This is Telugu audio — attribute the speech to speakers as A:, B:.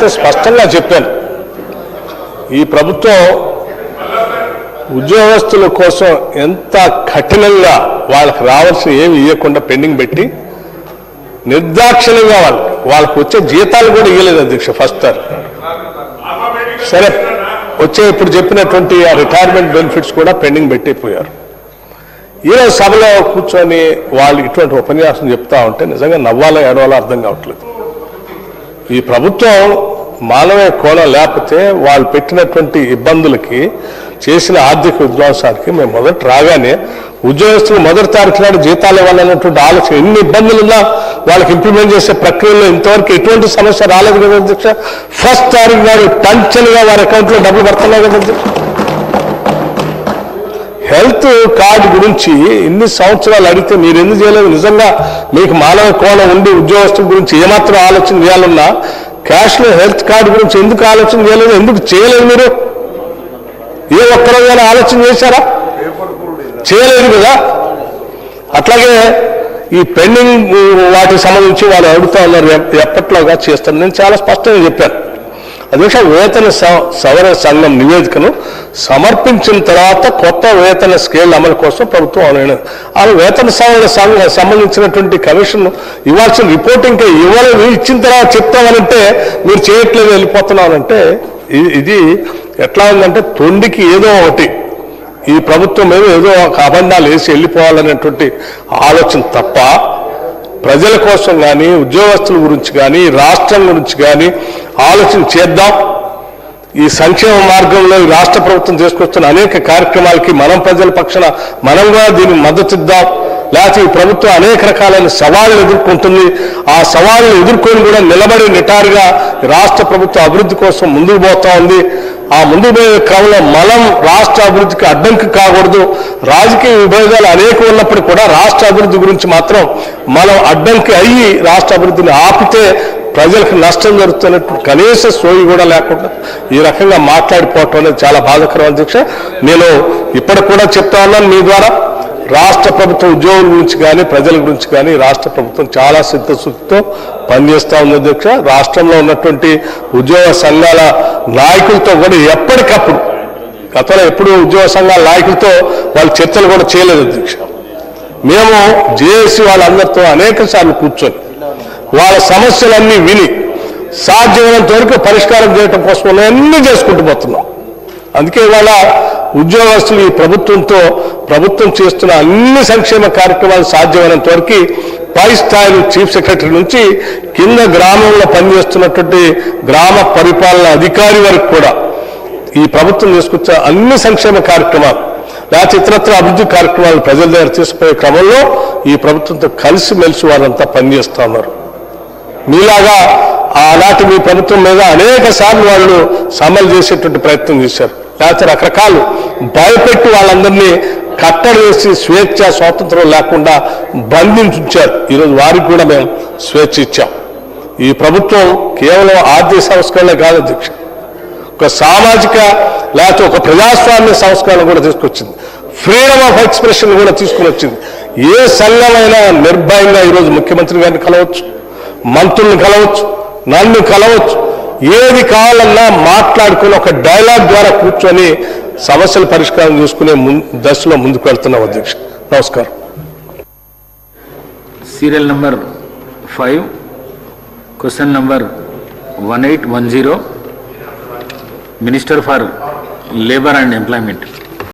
A: నేనైతే స్పష్టంగా చెప్పాను, ఈ ప్రభుత్వం ఉద్యోగస్తుల కోసం ఎంత కఠినంగా వాళ్ళకి రావాల్సిన ఏమి ఇవ్వకుండా పెండింగ్ పెట్టి నిర్దాక్షిణ్యంగా వాళ్ళకు వచ్చే జీతాలు కూడా ఇవ్వలేదు అధ్యక్ష. ఫస్ట్ సరే వచ్చే ఇప్పుడు చెప్పినటువంటి ఆ రిటైర్మెంట్ బెనిఫిట్స్ కూడా పెండింగ్ పెట్టిపోయారు. ఈరోజు సభలో కూర్చొని వాళ్ళు ఇటువంటి ఉపన్యాసం చెప్తా ఉంటే నిజంగా నవ్వాలో ఏడవాలో అర్థం కావట్లేదు. ఈ ప్రభుత్వం మానవీయ కోణం లేకపోతే వాళ్ళు పెట్టినటువంటి ఇబ్బందులకి చేసిన ఆర్థిక విధ్వంసానికి మేము మొదట రాగానే ఉద్యోగస్తులు మొదటి తారీఖు నాడు జీతాలు ఇవ్వాలన్నటువంటి ఆలోచన, ఎన్ని ఇబ్బందులున్నా వాళ్ళకి ఇంప్లిమెంట్ చేసే ప్రక్రియలో ఇంతవరకు ఎటువంటి సమస్య రాలేదు కదా అధ్యక్ష. ఫస్ట్ తారీఖు నాడు టంచన్గా వారి అకౌంట్లో డబ్బులు పడుతున్నాయి కదా అధ్యక్ష. హెల్త్ కార్డు గురించి ఇన్ని సంవత్సరాలు అడిగితే మీరు ఎందుకు చేయలేదు? నిజంగా మీకు మానవ కోణం ఉండి ఉద్యోగస్తుల గురించి ఏమాత్రం ఆలోచన చేయాలన్నా క్యాష్లో హెల్త్ కార్డు గురించి ఎందుకు ఆలోచన చేయలేదు? ఎందుకు చేయలేదు? మీరు ఏ ఒక్కరోజైనా ఆలోచన చేశారా? చేయలేదు కదా. అట్లాగే ఈ పెండింగ్ వాటికి సంబంధించి వాళ్ళు అడుగుతా ఉన్నారు, ఎప్పట్లోగా చేస్తాను. నేను చాలా స్పష్టంగా చెప్పాను అధ్యక్ష, వేతన సవరణ సంఘం నివేదికను సమర్పించిన తర్వాత కొత్త వేతన స్కేల్ అమలు కోసం ప్రభుత్వం అవునైనా ఆ వేతన సవరణ సంబంధించినటువంటి కమిషన్ ఇవ్వాల్సిన రిపోర్ట్ ఇంకా ఇవ్వలేదు. ఇచ్చిన తర్వాత చెప్తామనంటే మీరు చేయట్లేదు, వెళ్ళిపోతున్నానంటే ఇది ఎట్లా ఉందంటే తొండికి ఏదో ఒకటి ఈ ప్రభుత్వం మీద ఏదో ఒక అబంధాలు వేసి వెళ్ళిపోవాలనేటువంటి ఆలోచన తప్ప ప్రజల కోసం కానీ ఉద్యోగస్తుల గురించి కానీ రాష్ట్రం గురించి కానీ ఆలోచన చేద్దాం. ఈ సంక్షేమ మార్గంలో ఈ రాష్ట్ర ప్రభుత్వం తీసుకొస్తున్న అనేక కార్యక్రమాలకి మనం ప్రజల పక్షాన మనం కూడా దీనికి మద్దతు ఇద్దాం. లేకపోతే ఈ ప్రభుత్వం అనేక రకాలైన సవాళ్లు ఎదుర్కొంటుంది, ఆ సవాళ్లను ఎదుర్కొని కూడా నిలబడి నిటారుగా రాష్ట్ర ప్రభుత్వం అభివృద్ధి కోసం ముందుకు పోతా ఉంది. ఆ ముందుకు పోయే క్రమంలో మనం రాష్ట్ర అభివృద్ధికి అడ్డంకి కాకూడదు. రాజకీయ విభేదాలు అనేక ఉన్నప్పటికీ కూడా రాష్ట్ర అభివృద్ధి గురించి మాత్రం మనం అడ్డంకి అయ్యి రాష్ట్ర అభివృద్ధిని ఆపితే ప్రజలకు నష్టం జరుగుతున్నట్టు కనీస సోయి కూడా లేకుండా ఈ రకంగా మాట్లాడిపోవటం అనేది చాలా బాధాకరం అధ్యక్ష. నేను ఇప్పటికి కూడా చెప్తా ఉన్నాను మీ ద్వారా, రాష్ట్ర ప్రభుత్వం ఉద్యోగుల గురించి కానీ ప్రజల గురించి కానీ రాష్ట్ర ప్రభుత్వం చాలా సిద్ధశుద్ధితో పనిచేస్తూ ఉంది అధ్యక్ష. రాష్ట్రంలో ఉన్నటువంటి ఉద్యోగ సంఘాల నాయకులతో కూడా ఎప్పటికప్పుడు, గతంలో ఎప్పుడు ఉద్యోగ సంఘాల నాయకులతో వాళ్ళు చర్చలు కూడా చేయలేదు అధ్యక్ష. మేము జేఏసీ వాళ్ళందరితో అనేక సార్లు కూర్చొని వాళ్ళ సమస్యలన్నీ విని సాధ్యమైనంత వరకు పరిష్కారం చేయడం కోసం అన్నీ చేసుకుంటూ పోతున్నాం. అందుకే ఇవాళ ఉద్యోగస్తులు ఈ ప్రభుత్వం చేస్తున్న అన్ని సంక్షేమ కార్యక్రమాలు సాధ్యమైనంత వరకు పై స్థాయి చీఫ్ సెక్రటరీ నుంచి కింద గ్రామంలో పనిచేస్తున్నటువంటి గ్రామ పరిపాలన అధికారి వరకు కూడా ఈ ప్రభుత్వం తీసుకొచ్చే అన్ని సంక్షేమ కార్యక్రమాలు లేకపోతే ఇతరత్ర అభివృద్ధి కార్యక్రమాలు ప్రజల దగ్గర తీసుకుపోయే క్రమంలో ఈ ప్రభుత్వంతో కలిసిమెలిసి వారంతా పనిచేస్తూ ఉన్నారు. మీలాగా ఆనాటి మీ ప్రభుత్వం మీద అనేక సార్లు వాళ్ళు సవాలు చేసేటువంటి ప్రయత్నం చేశారు, లేకపోతే రకరకాలు భయపెట్టి వాళ్ళందరినీ కట్టడి వేసి స్వేచ్ఛ స్వాతంత్రం లేకుండా బంధించారు. ఈరోజు వారికి కూడా మేము స్వేచ్ఛ ఇచ్చాం. ఈ ప్రభుత్వం కేవలం ఆర్థిక సంస్కరణలే కాదు అధ్యక్ష, ఒక సామాజిక లేకపోతే ఒక ప్రజాస్వామ్య సంస్కరణ కూడా తీసుకొచ్చింది, ఫ్రీడమ్ ఆఫ్ ఎక్స్ప్రెషన్ కూడా తీసుకుని వచ్చింది. ఏ సంఘమైనా నిర్భయంగా ఈరోజు ముఖ్యమంత్రి గారిని కలవచ్చు, మంత్రుల్ని కలవచ్చు, నన్ను కలవచ్చు, ఏది కావాలన్నా మాట్లాడుకుని ఒక డైలాగ్ ద్వారా కూర్చొని సమస్యల పరిష్కారం చేసుకునే దశలో ముందుకు వెళ్తున్నాం అధ్యక్ష. నమస్కారం.
B: Serial number 5, question number 1810, minister for labour and employment.